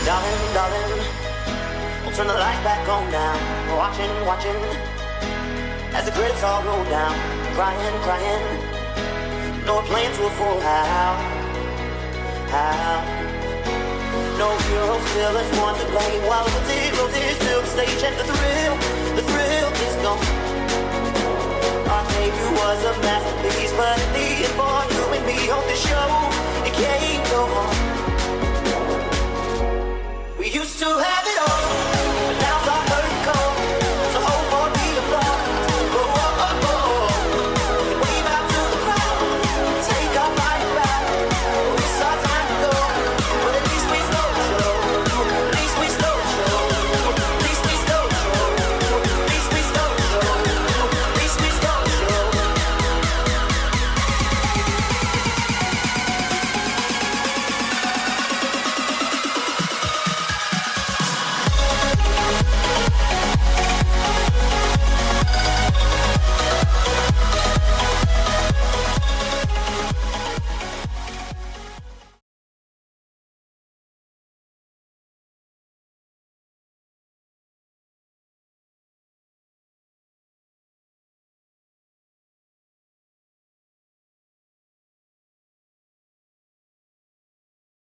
Darling, darling, we'll turn the lights back on now. Watching, watching, as the credits all roll down. Crying, crying, no playing to a full house. No heroes, villains, one to blame. While the zeros is still the stage and the thrill is gone. Our debut was a masterpiece, but in the end for you and me on the show, it can't go on. We used to have